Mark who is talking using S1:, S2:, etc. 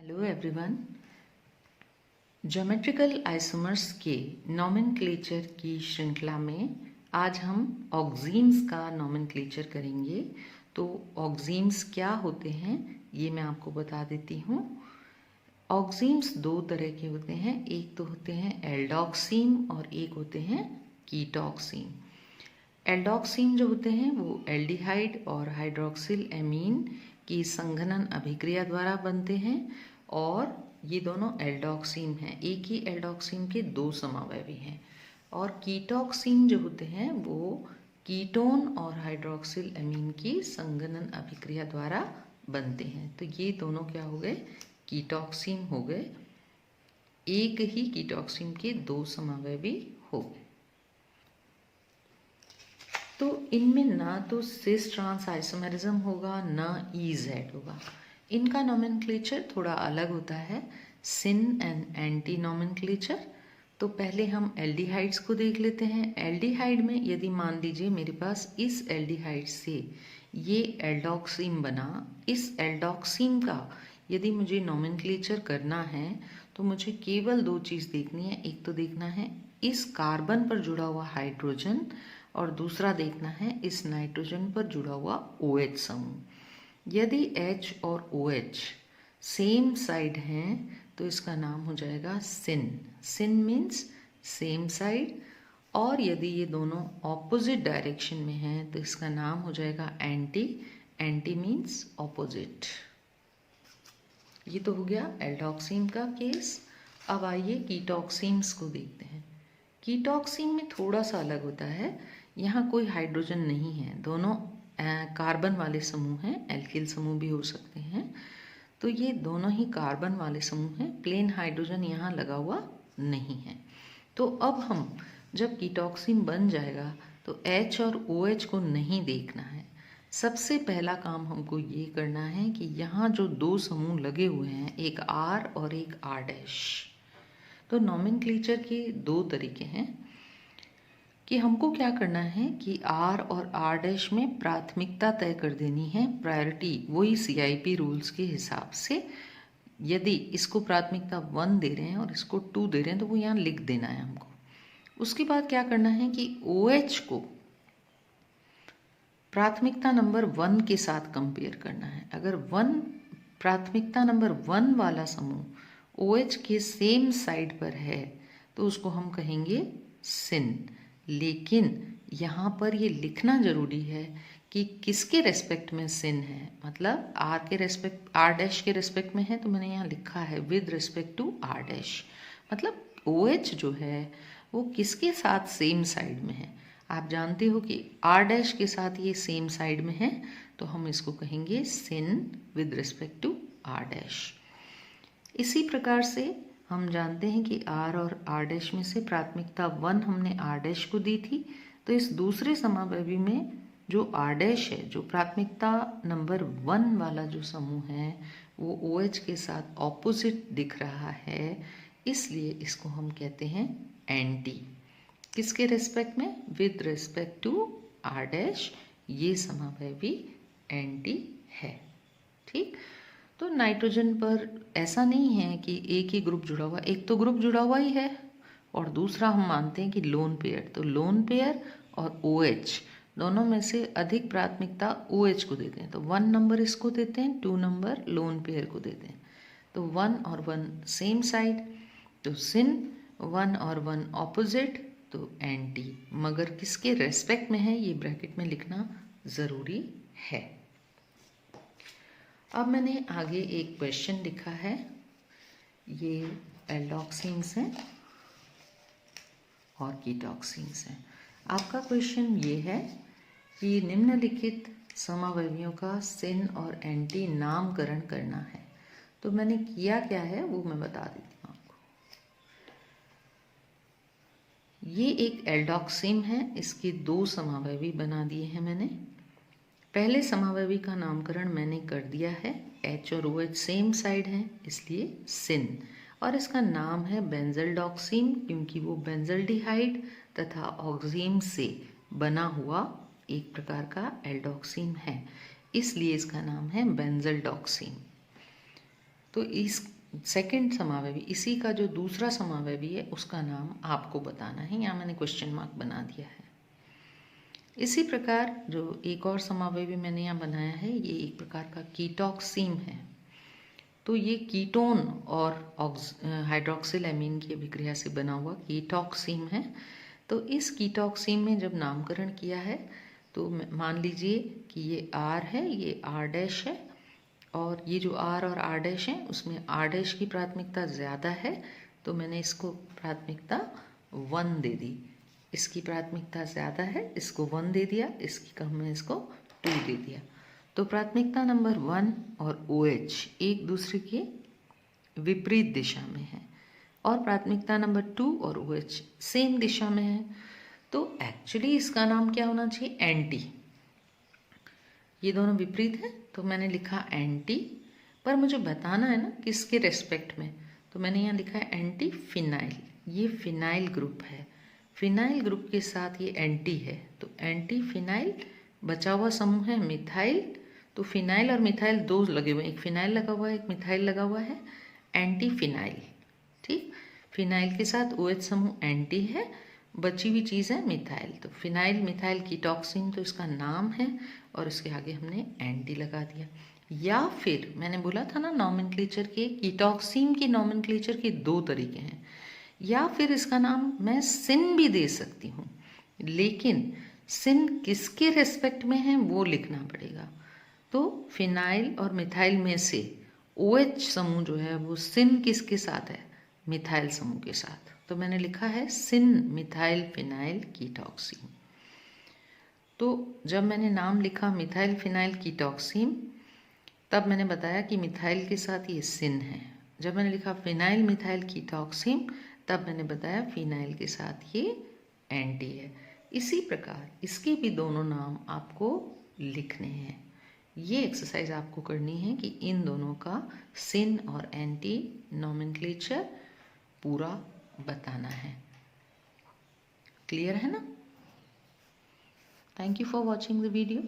S1: Hello everyone. Geometrical isomers के nomenclature की श्रृंखला में आज हम ऑक्सीम्स का नॉमेनक्लेचर करेंगे। तो ऑक्सीम्स क्या होते हैं ये मैं आपको बता देती हूँ। ऑक्सीम्स दो तरह के होते हैं, एक तो होते हैं एल्डोक्सीम और एक होते हैं कीटोक्सीम। एल्डोक्सीम जो होते हैं वो एल्डिहाइड और हाइड्रोक्सिल एमीन की संघनन अभिक्रिया द्वारा बनते हैं और ये दोनों एल्डोक्सीम हैं। एक ही एल्डोक्सीम के दो समावयवी हैं। और कीटोक्सीम जो होते हैं वो कीटोन और हाइड्रोक्सिल एमीन की संघनन अभिक्रिया द्वारा बनते हैं। तो ये दोनों क्या हो गए, कीटोक्सीम हो गए। एक ही कीटोक्सीम के दो समावयवी हो गए। तो इनमें ना तो सिस ट्रांस आइसोमेरिज्म होगा ना EZ होगा। इनका नॉमेनक्लेचर थोड़ा अलग होता है, सिन एंड एंटी नॉमेनक्लेचर। तो पहले हम एल्डिहाइड्स को देख लेते हैं। एल्डिहाइड में यदि मान लीजिए मेरे पास इस एल्डिहाइड से ये एल्डोक्सीम बना, इस एल्डोक्सीम का यदि मुझे नॉमेनक्लेचर करना है तो मुझे केवल दो चीज़ देखनी है। एक तो देखना है इस कार्बन पर जुड़ा हुआ हाइड्रोजन और दूसरा देखना है इस नाइट्रोजन पर जुड़ा हुआ OH समूह। यदि H और OH सेम साइड हैं तो इसका नाम हो जाएगा सिन। सिन मीन्स सेम साइड। और यदि ये दोनों ऑपोजिट डायरेक्शन में हैं तो इसका नाम हो जाएगा एंटी। Anti means opposite. ये तो हो गया एल्डोक्सीम का केस। अब आइए कीटोक्सीम्स को देखते हैं। कीटोक्सीम में थोड़ा सा अलग होता है। यहाँ कोई हाइड्रोजन नहीं है, दोनों कार्बन वाले समूह हैं, एल्किल समूह भी हो सकते हैं। तो ये दोनों ही कार्बन वाले समूह हैं, प्लेन हाइड्रोजन यहाँ लगा हुआ नहीं है। तो अब हम जब कीटोक्सीम बन जाएगा तो H और OH को नहीं देखना है। सबसे पहला काम हमको ये करना है कि यहाँ जो दो समूह लगे हुए हैं, एक R और एक R'। तो नॉमेनक्लेचर के दो तरीके हैं कि हमको क्या करना है कि R और R' में प्राथमिकता तय कर देनी है, प्रायोरिटी, वही CIP रूल्स के हिसाब से। यदि इसको प्राथमिकता 1 दे रहे हैं और इसको 2 दे रहे हैं तो वो यहाँ लिख देना है हमको। उसके बाद क्या करना है कि OH को प्राथमिकता नंबर 1 के साथ कंपेयर करना है। अगर प्राथमिकता नंबर 1 वाला समूह OH के सेम साइड पर है तो उसको हम कहेंगे सिन। लेकिन यहाँ पर ये लिखना जरूरी है कि किसके रेस्पेक्ट में सिन है। मतलब R' के रेस्पेक्ट में है तो मैंने यहाँ लिखा है विद रिस्पेक्ट टू R'। मतलब OH जो है वो किसके साथ सेम साइड में है। आप जानते हो कि R' के साथ ये सेम साइड में है तो हम इसको कहेंगे सिन विद रिस्पेक्ट टू R'। इसी प्रकार से हम जानते हैं कि R और R' में से प्राथमिकता 1 हमने R' को दी थी। तो इस दूसरे समावयवी में जो R' है, जो प्राथमिकता नंबर 1 वाला जो समूह है वो OH के साथ ऑपोजिट दिख रहा है, इसलिए इसको हम कहते हैं एंटी। किसके रेस्पेक्ट में? With respect to R'। ये समावयवी एंटी है। ठीक। तो नाइट्रोजन पर ऐसा नहीं है कि एक ही ग्रुप जुड़ा हुआ, एक तो ग्रुप जुड़ा हुआ ही है और दूसरा हम मानते हैं कि लोन पेयर। तो लोन पेयर और OH दोनों में से अधिक प्राथमिकता OH को देते हैं, तो 1 नंबर इसको देते हैं, 2 नंबर लोन पेयर को देते हैं। तो 1 और 1 सेम साइड, तो सिन। 1 और 1 ऑपोजिट, तो एंटी। मगर किसके रेस्पेक्ट में है ये ब्रैकेट में लिखना ज़रूरी है। अब मैंने आगे एक क्वेश्चन लिखा है। ये एल्डोक्सीम्स हैं और कीटोक्सीम्स हैं। आपका क्वेश्चन ये है कि निम्नलिखित समावयवियों का सिन और एंटी नामकरण करना है। तो मैंने किया क्या है वो मैं बता देती हूँ आपको। ये एक एल्डोक्सीम है, इसके दो समावयवी बना दिए हैं मैंने। पहले समावयवी का नामकरण मैंने कर दिया है, H और OH सेम साइड है इसलिए सिन। और इसका नाम है बेंजल्डोक्सीम क्योंकि वो बेंजल्डिहाइड तथा ऑक्सीम से बना हुआ एक प्रकार का एल्डोक्सीम है, इसलिए इसका नाम है बेंजल्डोक्सीम। तो इस सेकंड समावयवी, इसी का जो दूसरा समावयवी है उसका नाम आपको बताना है। यहाँ मैंने क्वेश्चन मार्क बना दिया है। इसी प्रकार जो एक और समावयवी मैंने यहाँ बनाया है, ये एक प्रकार का कीटॉक्सीम है। तो ये कीटोन और हाइड्रोक्सिल एमीन की अभिक्रिया से बना हुआ कीटॉक्सीम है। तो इस कीटॉक्सीम में जब नामकरण किया है तो मान लीजिए कि ये R है, ये R' है, और ये जो R और R' है उसमें R' की प्राथमिकता ज़्यादा है, तो मैंने इसको प्राथमिकता 1 दे दी। इसकी प्राथमिकता ज़्यादा है, इसको 1 दे दिया, इसकी कम है, इसको 2 दे दिया। तो प्राथमिकता नंबर 1 और OH एक दूसरे के विपरीत दिशा में है, और प्राथमिकता नंबर 2 और OH सेम दिशा में है। तो एक्चुअली इसका नाम क्या होना चाहिए? एंटी। ये दोनों विपरीत है तो मैंने लिखा एंटी, पर मुझे बताना है ना किसके रेस्पेक्ट में, तो मैंने यहाँ लिखा है एंटी फिनाइल। ये फिनाइल ग्रुप है, फिनाइल ग्रुप के साथ ये एंटी है, तो एंटी फिनाइल। बचा हुआ समूह है मिथाइल, तो फिनाइल और मिथाइल दो लगे हुए हैं, एक फिनाइल लगा हुआ है, एक मिथाइल लगा हुआ है, एंटी फिनाइल। ठीक, फिनाइल के साथ OH समूह एंटी है, बची हुई चीज़ है मिथाइल, तो फिनाइल मिथाइल कीटॉक्सीन, तो इसका नाम है और इसके आगे हमने एंटी लगा दिया। या फिर मैंने बोला था ना नॉमेनक्लेचर के, कीटॉक्सीन की नॉमेनक्लेचर के 2 तरीके हैं। या फिर इसका नाम मैं सिन भी दे सकती हूँ, लेकिन सिन किसके रेस्पेक्ट में है वो लिखना पड़ेगा। तो फिनाइल और मिथाइल में से OH समूह जो है वो सिन किसके साथ है? मिथाइल समूह के साथ। तो मैंने लिखा है सिन मिथाइल फिनाइल कीटॉक्सीन। तो जब मैंने नाम लिखा मिथाइल फिनाइल कीटॉक्सीन, तब मैंने बताया कि मिथाइल के साथ ये सिन है। जब मैंने लिखा फिनाइल मिथाइल कीटॉक्सीन, तब मैंने बताया फिनाइल के साथ ये एंटी है। इसी प्रकार इसके भी दोनों नाम आपको लिखने हैं। ये एक्सरसाइज आपको करनी है कि इन दोनों का सिन और एंटी नॉमेनक्लेचर पूरा बताना है। क्लियर है ना? Thank you for watching the video.